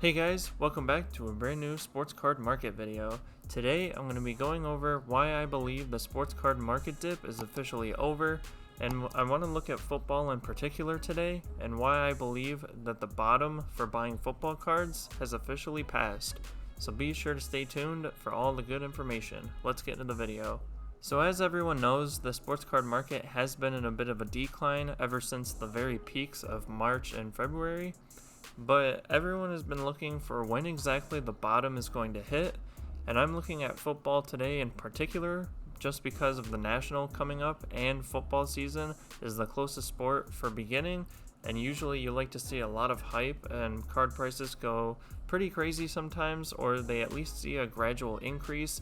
Hey guys, welcome back to a brand new sports card market video. Today I'm going to be going over why I believe the sports card market dip is officially over, and I want to look at football in particular today and why I believe that the bottom for buying football cards has officially passed. So be sure to stay tuned for all the good information. Let's get into the video. So as everyone knows, the sports card market has been in a bit of a decline ever since the very peaks of March and February. But everyone has been looking for when exactly the bottom is going to hit, and I'm looking at football today in particular just because of the national coming up and football season is the closest sport for beginning, and usually you like to see a lot of hype and card prices go pretty crazy sometimes, or they at least see a gradual increase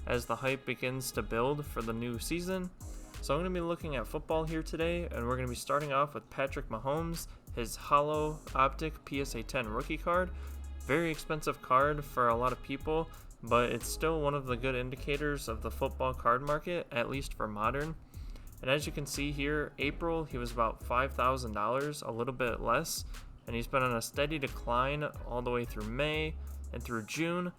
as the hype begins to build for the new season. So I'm going to be looking at football here today, and we're going to be starting off with Patrick Mahomes, his Holo Optic PSA 10 rookie card. Very expensive card for a lot of people, but it's still one of the good indicators of the football card market, at least for modern. And as you can see here, April he was about $5,000, a little bit less, and he's been on a steady decline all the way through May and through June.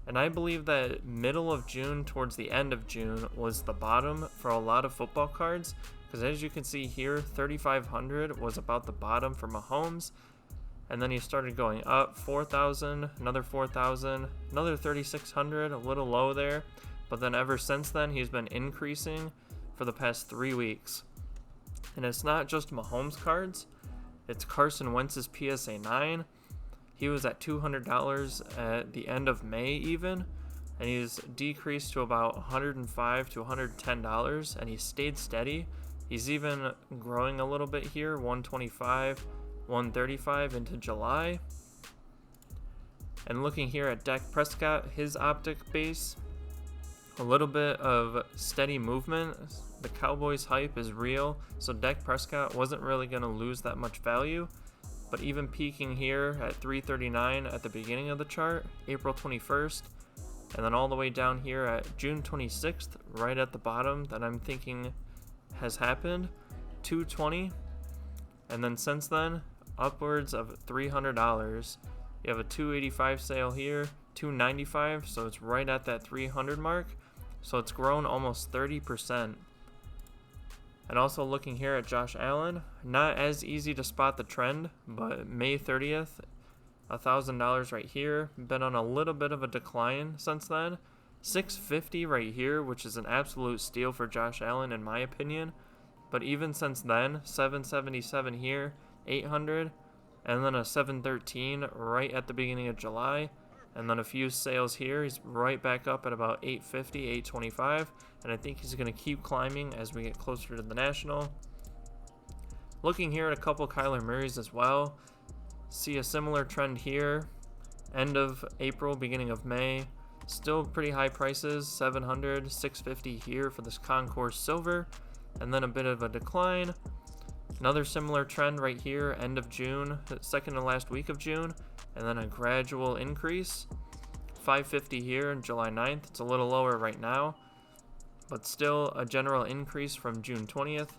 And I believe that middle of June towards the end of June was the bottom for a lot of football cards, because as you can see here, 3,500 was about the bottom for Mahomes, and then he started going up 4,000, another 4,000, another 3,600, a little low there, but then ever since then he's been increasing for the past 3 weeks. And it's not just Mahomes cards, it's Carson Wentz's PSA 9. He was at $200 at the end of May even, and he's decreased to about $105 to $110, and he stayed steady. He's even growing a little bit here, 125, 135 into July. And looking here at Dak Prescott, his optic base, a little bit of steady movement. The Cowboys hype is real, so Dak Prescott wasn't really going to lose that much value. But even peaking here at 339 at the beginning of the chart, April 21st, and then all the way down here at June 26th, right at the bottom that I'm thinking has happened, 220, and then since then, upwards of $300. You have a 285 sale here, 295, so it's right at that 300 mark, so it's grown almost 30%. And also looking here at Josh Allen, not as easy to spot the trend, but May 30th, $1,000 right here, been on a little bit of a decline since then. $650 right here, which is an absolute steal for Josh Allen in my opinion. But even since then, $777 here, $800, and then a $713 right at the beginning of July. And then a few sales here, he's right back up at about $850, $825, and I think he's going to keep climbing as we get closer to the National. Looking here at a couple Kyler Murrays as well, see a similar trend here, end of April, beginning of May, still pretty high prices, $700, $650 here for this Concourse Silver, and then a bit of a decline. Another similar trend right here, end of June, second to last week of June, and then a gradual increase. $550 here on July 9th. It's a little lower right now, but still a general increase from June 20th.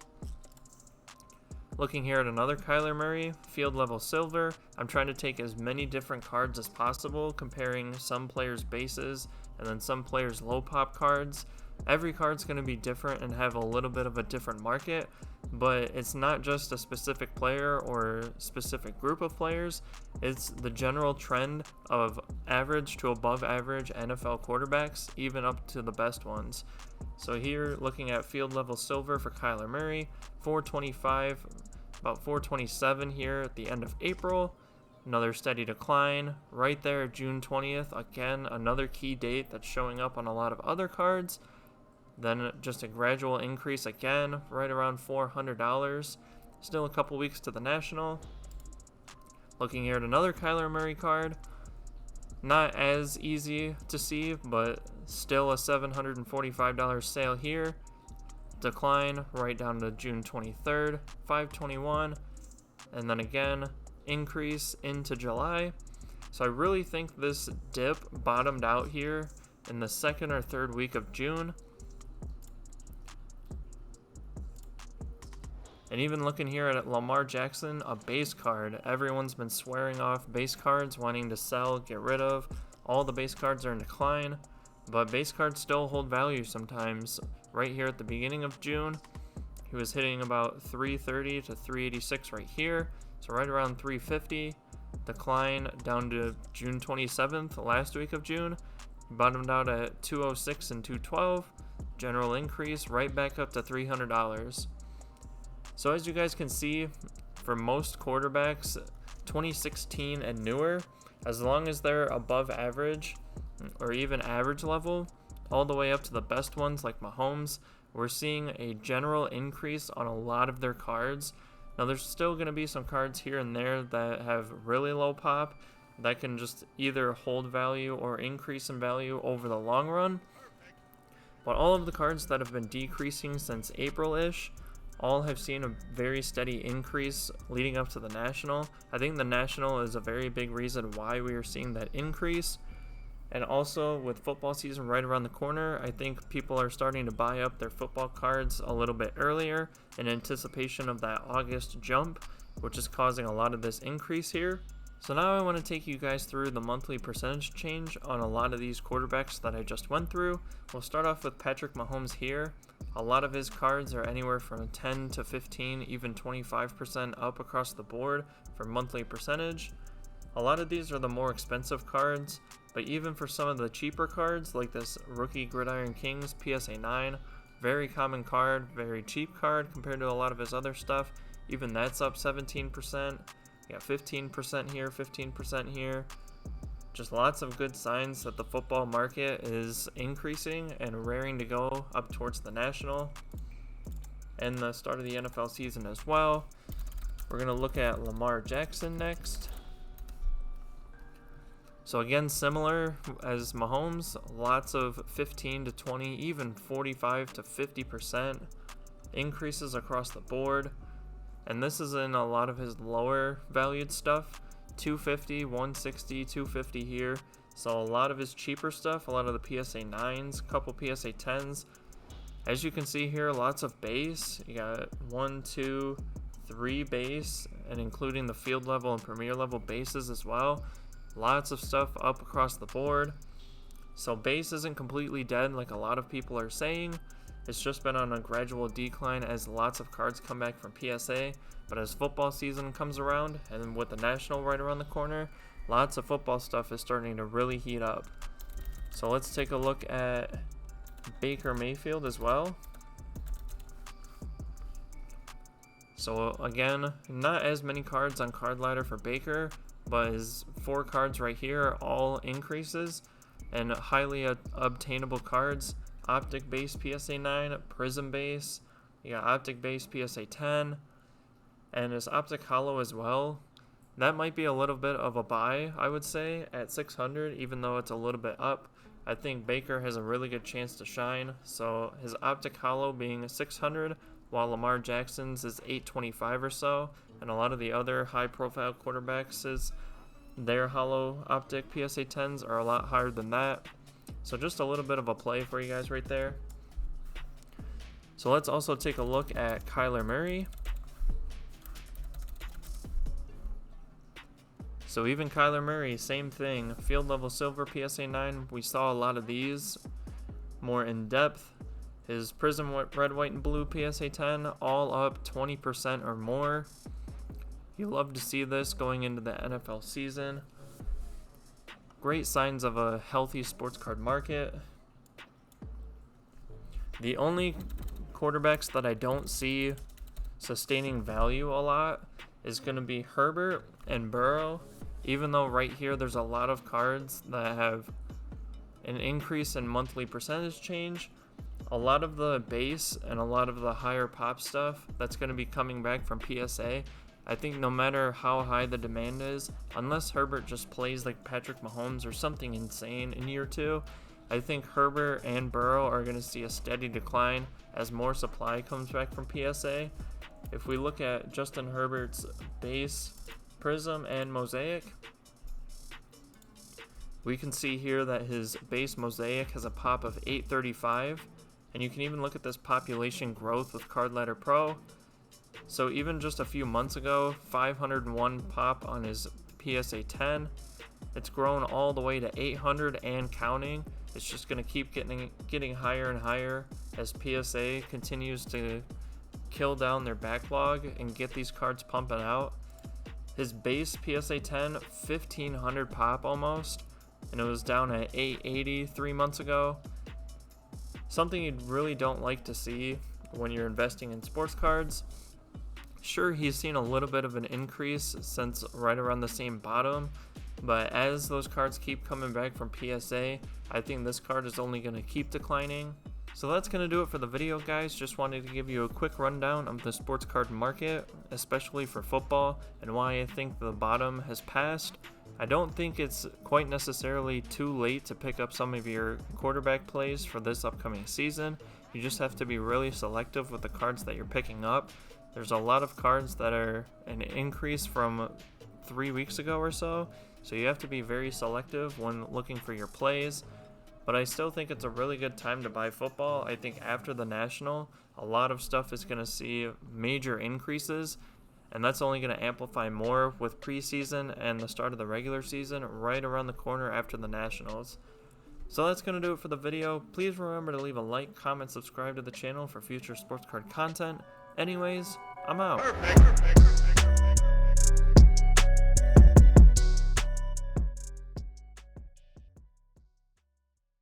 Looking here at another Kyler Murray, field level silver. I'm trying to take as many different cards as possible, comparing some players' bases and then some players' low pop cards. Every card's going to be different and have a little bit of a different market, but it's not just a specific player or specific group of players. It's the general trend of average to above average NFL quarterbacks, even up to the best ones. So here, looking at field level silver for Kyler Murray, 425, about 427 here at the end of April. Another steady decline right there, June 20th. Again, another key date that's showing up on a lot of other cards. Then just a gradual increase again, right around $400. Still a couple weeks to the National. Looking here at another Kyler Murray card. Not as easy to see, but still a $745 sale here. Decline right down to June 23rd, $521. And then again, increase into July. So I really think this dip bottomed out here in the second or third week of June. And even looking here at Lamar Jackson, a base card. Everyone's been swearing off base cards, wanting to sell, get rid of. All the base cards are in decline, but base cards still hold value sometimes. Right here at the beginning of June, he was hitting about 330 to 386 right here, so right around 350. Decline down to June 27th, last week of June. Bottomed out at 206 and 212. General increase right back up to $300. So as you guys can see, for most quarterbacks, 2016 and newer, as long as they're above average or even average level, all the way up to the best ones like Mahomes, we're seeing a general increase on a lot of their cards. Now there's still going to be some cards here and there that have really low pop that can just either hold value or increase in value over the long run. But all of the cards that have been decreasing since April-ish all have seen a very steady increase leading up to the National. I think the National is a very big reason why we are seeing that increase. And also with football season right around the corner, I think people are starting to buy up their football cards a little bit earlier in anticipation of that August jump, which is causing a lot of this increase here. So now I want to take you guys through the monthly percentage change on a lot of these quarterbacks that I just went through. We'll start off with Patrick Mahomes here. A lot of his cards are anywhere from 10 to 15, even 25% up across the board for monthly percentage. A lot of these are the more expensive cards, but even for some of the cheaper cards, like this Rookie Gridiron Kings PSA 9, very common card, very cheap card compared to a lot of his other stuff, even that's up 17%. You got 15% here, 15% here. Just lots of good signs that the football market is increasing and raring to go up towards the National and the start of the NFL season as well. We're going to look at Lamar Jackson next. So again, similar as Mahomes, lots of 15 to 20, even 45 to 50% increases across the board. And this is in a lot of his lower valued stuff, 250, 160, 250 here. So a lot of his cheaper stuff, a lot of the PSA 9s, couple PSA 10s. As you can see here, lots of base. You got 1, 2, 3 base, and including the field level and premier level bases as well. Lots of stuff up across the board. So base isn't completely dead like a lot of people are saying. It's just been on a gradual decline as lots of cards come back from PSA. But as football season comes around, and with the National right around the corner, lots of football stuff is starting to really heat up. So let's take a look at Baker Mayfield as well. So again, not as many cards on card ladder for Baker, but his 4 cards right here are all increases and highly obtainable cards. Optic base PSA 9, Prism base, you got Optic base PSA 10, and his Optic Hollow as well. That might be a little bit of a buy, I would say, at 600, even though it's a little bit up. I think Baker has a really good chance to shine, so his Optic Hollow being 600, while Lamar Jackson's is 825 or so, and a lot of the other high-profile quarterbacks' their Hollow Optic PSA 10s are a lot higher than that. So just a little bit of a play for you guys right there. So let's also take a look at Kyler Murray. So even Kyler Murray, same thing. Field level silver PSA 9. We saw a lot of these more in depth. His Prism red, white, and blue PSA 10, all up 20% or more. You love to see this going into the NFL season. Great signs of a healthy sports card market. The only quarterbacks that I don't see sustaining value a lot is going to be Herbert and Burrow, even though right here there's a lot of cards that have an increase in monthly percentage change. A lot of the base and a lot of the higher pop stuff that's going to be coming back from PSA, I think no matter how high the demand is, unless Herbert just plays like Patrick Mahomes or something insane in year 2, I think Herbert and Burrow are going to see a steady decline as more supply comes back from PSA. If we look at Justin Herbert's base, Prism, and Mosaic, we can see here that his base Mosaic has a pop of 835, and you can even look at this population growth with Card Ladder Pro. So even just a few months ago, 501 pop on his PSA 10. It's grown all the way to 800 and counting. It's just going to keep getting higher and higher as PSA continues to kill down their backlog and get these cards pumping out. His base PSA 10, 1500 pop almost, and it was down at 880 3 months ago. Something you really don't like to see when you're investing in sports cards. Sure, he's seen a little bit of an increase since right around the same bottom, but as those cards keep coming back from PSA, I think this card is only going to keep declining. So that's going to do it for the video, guys. Just wanted to give you a quick rundown of the sports card market, especially for football, and why I think the bottom has passed. I don't think it's quite necessarily too late to pick up some of your quarterback plays for this upcoming season. You just have to be really selective with the cards that you're picking up. There's a lot of cards that are an increase from 3 weeks ago or so you have to be very selective when looking for your plays. But I still think it's a really good time to buy football. I think after the National, a lot of stuff is going to see major increases, and that's only going to amplify more with preseason and the start of the regular season right around the corner after the Nationals. So that's going to do it for the video. Please remember to leave a like, comment, subscribe to the channel for future sports card content. Anyways, I'm out. Perfect.